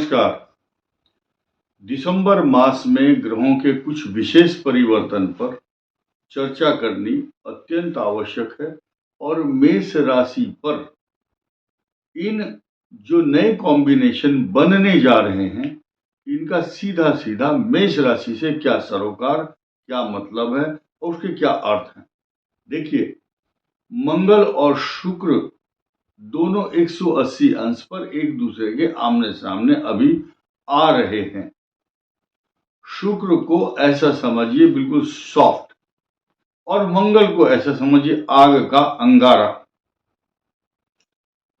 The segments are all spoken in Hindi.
नमस्कार। दिसंबर मास में ग्रहों के कुछ विशेष परिवर्तन पर चर्चा करनी अत्यंत आवश्यक है और मेष राशि पर इन जो नए कॉम्बिनेशन बनने जा रहे हैं, इनका सीधा सीधा मेष राशि से क्या सरोकार, क्या मतलब है और उसके क्या अर्थ हैं। देखिए, मंगल और शुक्र दोनों 180 अंश पर एक दूसरे के आमने सामने अभी आ रहे हैं। शुक्र को ऐसा समझिए बिल्कुल सॉफ्ट और मंगल को ऐसा समझिए आग का अंगारा।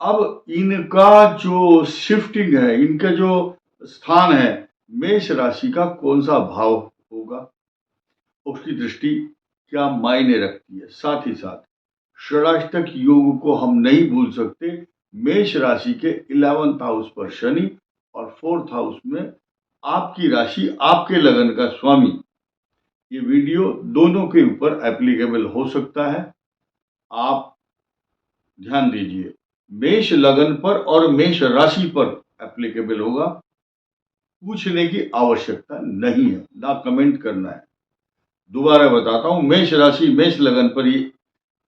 अब इनका जो शिफ्टिंग है, इनका जो स्थान है, मेष राशि का कौन सा भाव होगा, उसकी दृष्टि क्या मायने रखती है। साथ ही साथ षडाष्टक योग को हम नहीं भूल सकते। मेष राशि के 11th हाउस पर शनि और 4th हाउस में आपकी राशि, आपके लगन का स्वामी। ये वीडियो दोनों के ऊपर एप्लीकेबल हो सकता है। आप ध्यान दीजिए, मेष लगन पर और मेष राशि पर एप्लीकेबल होगा। पूछने की आवश्यकता नहीं है, ना कमेंट करना है। दोबारा बताता हूं, मेष राशि मेष लगन पर ही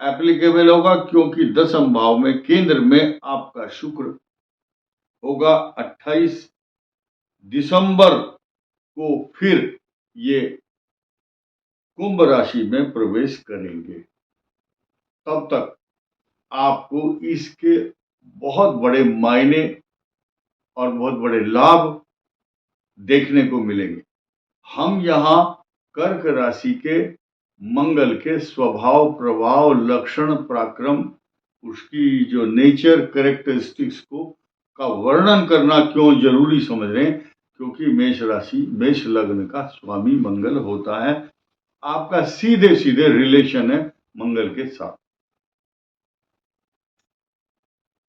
एप्लीकेबल होगा, क्योंकि 10th भाव में केंद्र में आपका शुक्र होगा। 28 दिसंबर को फिर ये कुंभ राशि में प्रवेश करेंगे। तब तक आपको इसके बहुत बड़े मायने और बहुत बड़े लाभ देखने को मिलेंगे। हम यहाँ कर्क राशि के मंगल के स्वभाव, प्रभाव, लक्षण, पराक्रम, उसकी जो नेचर कैरेक्टरिस्टिक्स को का वर्णन करना क्यों जरूरी समझ रहे हैं, क्योंकि मेष राशि मेष लग्न का स्वामी मंगल होता है। आपका सीधे सीधे रिलेशन है मंगल के साथ।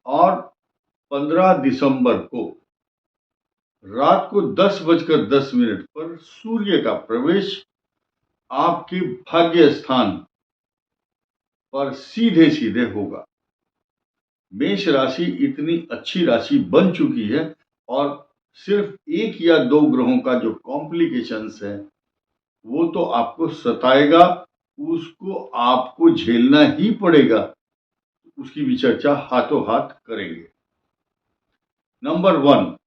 और 15 दिसंबर को रात को 10:10 पर सूर्य का प्रवेश आपके भाग्य स्थान पर सीधे सीधे होगा। मेष राशि इतनी अच्छी राशि बन चुकी है और सिर्फ एक या दो ग्रहों का जो कॉम्प्लिकेशंस है वो तो आपको सताएगा, उसको आपको झेलना ही पड़ेगा। उसकी भी चर्चा हाथों हाथ करेंगे। नंबर 1,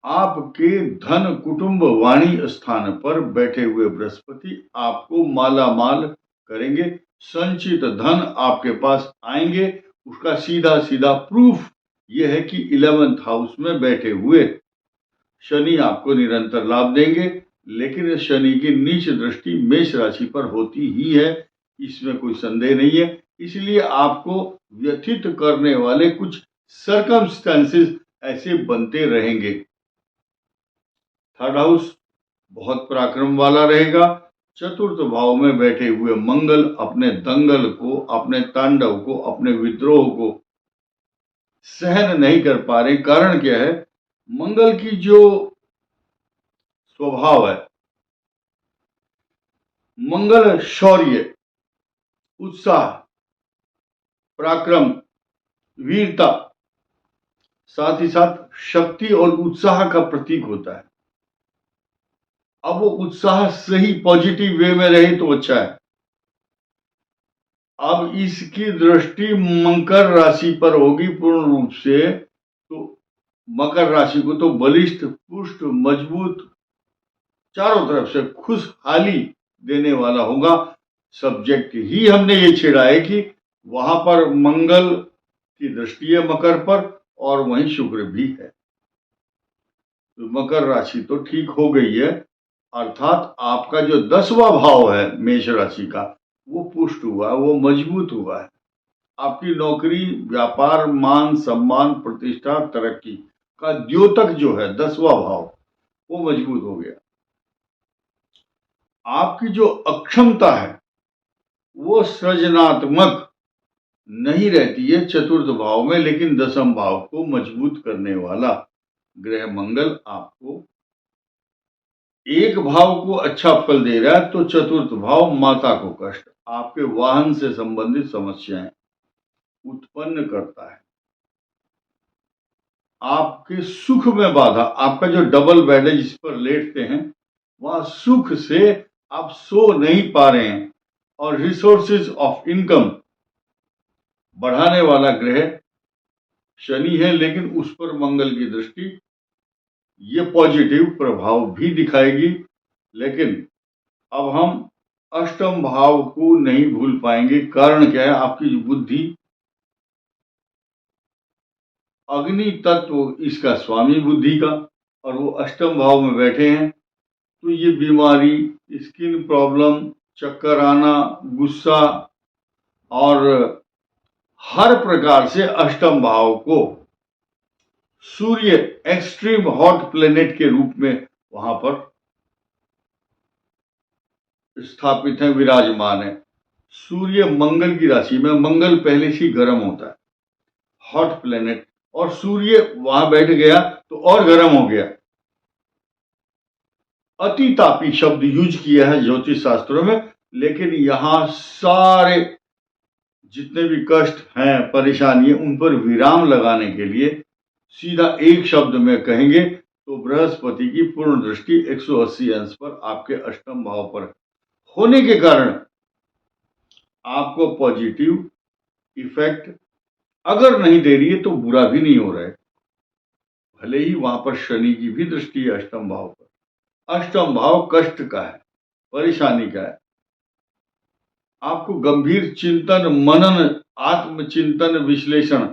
आपके धन कुटुंब वाणी स्थान पर बैठे हुए बृहस्पति आपको माला माल करेंगे। संचित धन आपके पास आएंगे। उसका सीधा सीधा प्रूफ यह है कि 11th हाउस में बैठे हुए शनि आपको निरंतर लाभ देंगे, लेकिन शनि की नीच दृष्टि मेष राशि पर होती ही है, इसमें कोई संदेह नहीं है। इसलिए आपको व्यथित करने वाले कुछ सर्कमस्टेंसेस ऐसे बनते रहेंगे। 3rd हाउस बहुत पराक्रम वाला रहेगा। 4th भाव में बैठे हुए मंगल अपने दंगल को, अपने तांडव को, अपने विद्रोह को सहन नहीं कर पा रहे। कारण क्या है? मंगल की जो स्वभाव है, मंगल शौर्य, उत्साह, पराक्रम, वीरता, साथ ही साथ शक्ति और उत्साह का प्रतीक होता है। अब वो उत्साह सही पॉजिटिव वे में रहे तो अच्छा है। अब इसकी दृष्टि मकर राशि पर होगी पूर्ण रूप से, तो मकर राशि को तो बलिष्ठ, पुष्ट, मजबूत, चारों तरफ से खुशहाली देने वाला होगा। सब्जेक्ट ही हमने ये छेड़ा है कि वहां पर मंगल की दृष्टि है मकर पर और वहीं शुक्र भी है, तो मकर राशि तो ठीक हो गई है। अर्थात आपका जो 10वां भाव है मेष राशि का, वो पुष्ट हुआ, वो मजबूत हुआ है। आपकी नौकरी, व्यापार, मान सम्मान, प्रतिष्ठा, तरक्की का द्योतक जो है 10वां भाव, वो मजबूत हो गया। आपकी जो अक्षमता है वो सृजनात्मक नहीं रहती है 4th भाव में, लेकिन 10th भाव को मजबूत करने वाला ग्रह मंगल आपको एक भाव को अच्छा फल दे रहा है, तो 4th भाव माता को कष्ट, आपके वाहन से संबंधित समस्याएं उत्पन्न करता है। आपके सुख में बाधा, आपका जो डबल बेड है जिस पर लेटते हैं वहां सुख से आप सो नहीं पा रहे हैं, और रिसोर्सेज ऑफ इनकम बढ़ाने वाला ग्रह शनि है, लेकिन उस पर मंगल की दृष्टि ये पॉजिटिव प्रभाव भी दिखाएगी। लेकिन अब हम अष्टम भाव को नहीं भूल पाएंगे। कारण क्या है? आपकी बुद्धि, अग्नि तत्व इसका स्वामी बुद्धि का, और वो अष्टम भाव में बैठे हैं, तो ये बीमारी, स्किन प्रॉब्लम, चक्कर आना, गुस्सा, और हर प्रकार से अष्टम भाव को सूर्य एक्सट्रीम हॉट प्लेनेट के रूप में वहां पर स्थापित है, विराजमान है। सूर्य मंगल की राशि में, मंगल पहले से ही गर्म होता है, हॉट प्लेनेट, और सूर्य वहां बैठ गया तो और गर्म हो गया। अति तापी शब्द यूज किया है ज्योतिष शास्त्रों में, लेकिन यहां सारे जितने भी कष्ट हैं, परेशानी, उन पर विराम लगाने के लिए सीधा एक शब्द में कहेंगे तो बृहस्पति की पूर्ण दृष्टि 180 अंश पर आपके अष्टम भाव पर होने के कारण आपको पॉजिटिव इफेक्ट अगर नहीं दे रही है तो बुरा भी नहीं हो रहा है। भले ही वहां पर शनि की भी दृष्टि है अष्टम भाव पर। अष्टम भाव कष्ट का है, परेशानी का है। आपको गंभीर चिंतन, मनन, आत्मचिंतन, विश्लेषण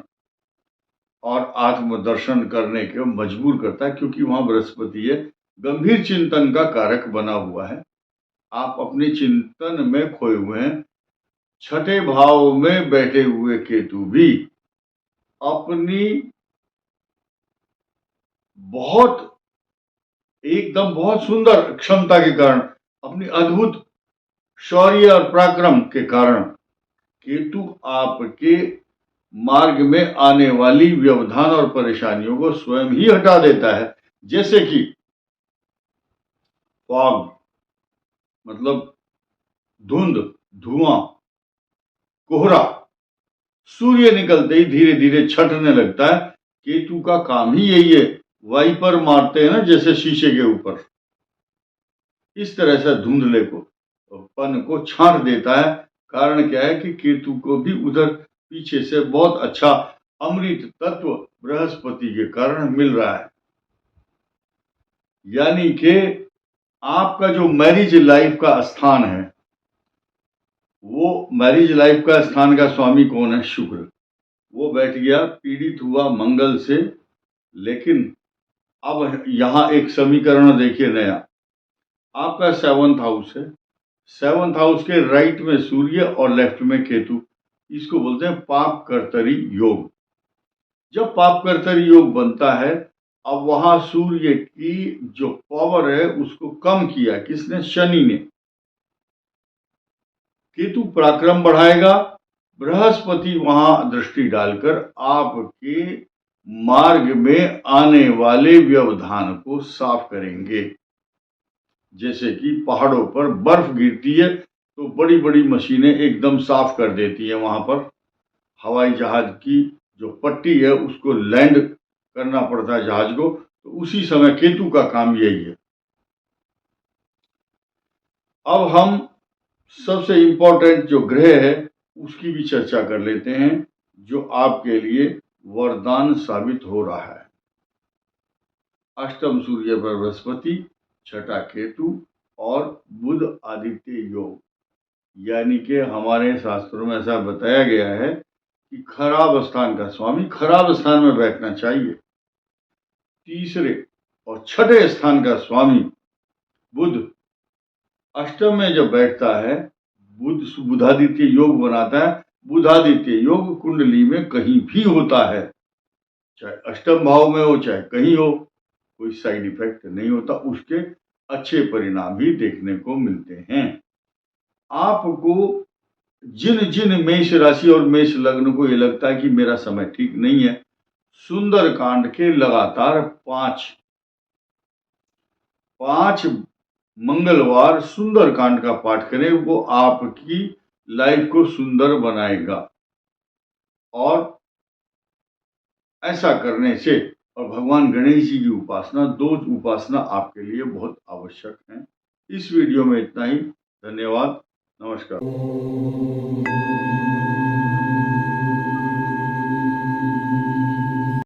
और आत्मदर्शन करने के मजबूर करता है, क्योंकि वहां बृहस्पति है, गंभीर चिंतन का कारक बना हुआ है। आप अपने चिंतन में खोए हुए हैं। छठे भाव में बैठे हुए केतु भी अपनी बहुत सुंदर क्षमता के कारण, अपनी अद्भुत शौर्य और पराक्रम के कारण, केतु आपके मार्ग में आने वाली व्यवधान और परेशानियों को स्वयं ही हटा देता है। जैसे कि फॉग मतलब धुंध, धुआं, कोहरा, सूर्य निकलते ही धीरे धीरे छटने लगता है। केतु का काम ही यही है, वाइपर मारते हैं ना जैसे शीशे के ऊपर, इस तरह से धुंधले को, पन को छांट देता है। कारण क्या है कि केतु को भी उधर पीछे से बहुत अच्छा अमृत तत्व बृहस्पति के कारण मिल रहा है। यानी कि आपका जो मैरिज लाइफ का स्थान है, वो मैरिज लाइफ का स्थान का स्वामी कौन है? शुक्र। वो बैठ गया, पीड़ित हुआ मंगल से। लेकिन अब यहां एक समीकरण देखिए नया, आपका 7th हाउस है, 7th हाउस के राइट में सूर्य और लेफ्ट में केतु, इसको बोलते हैं पाप कर्तरी योग। जब पाप कर्तरी योग बनता है, अब वहां सूर्य की जो पावर है उसको कम किया किसने? शनि ने। केतु पराक्रम बढ़ाएगा, बृहस्पति वहां दृष्टि डालकर आपके मार्ग में आने वाले व्यवधान को साफ करेंगे। जैसे कि पहाड़ों पर बर्फ गिरती है तो बड़ी बड़ी मशीनें एकदम साफ कर देती है, वहां पर हवाई जहाज की जो पट्टी है उसको लैंड करना पड़ता है जहाज को, तो उसी समय केतु का काम यही है। अब हम सबसे इंपॉर्टेंट जो ग्रह है उसकी भी चर्चा कर लेते हैं, जो आपके लिए वरदान साबित हो रहा है। अष्टम सूर्य पर बृहस्पति, छठा केतु और बुध आदित्य योग। यानी कि हमारे शास्त्रों में ऐसा बताया गया है कि खराब स्थान का स्वामी खराब स्थान में बैठना चाहिए। तीसरे और छठे स्थान का स्वामी बुध अष्टम में जब बैठता है, बुधादित्य योग बनाता है। बुधादित्य योग कुंडली में कहीं भी होता है, चाहे अष्टम भाव में हो चाहे कहीं हो, कोई साइड इफेक्ट नहीं होता, उसके अच्छे परिणाम ही देखने को मिलते हैं। आपको जिन जिन मेष राशि और मेष लग्न को ये लगता है कि मेरा समय ठीक नहीं है, सुंदरकांड के लगातार 5 मंगलवार सुंदरकांड का पाठ करें, वो आपकी लाइफ को सुंदर बनाएगा। और ऐसा करने से और भगवान गणेश जी की उपासना, 2 उपासना आपके लिए बहुत आवश्यक है। इस वीडियो में इतना ही। धन्यवाद। नमस्कार।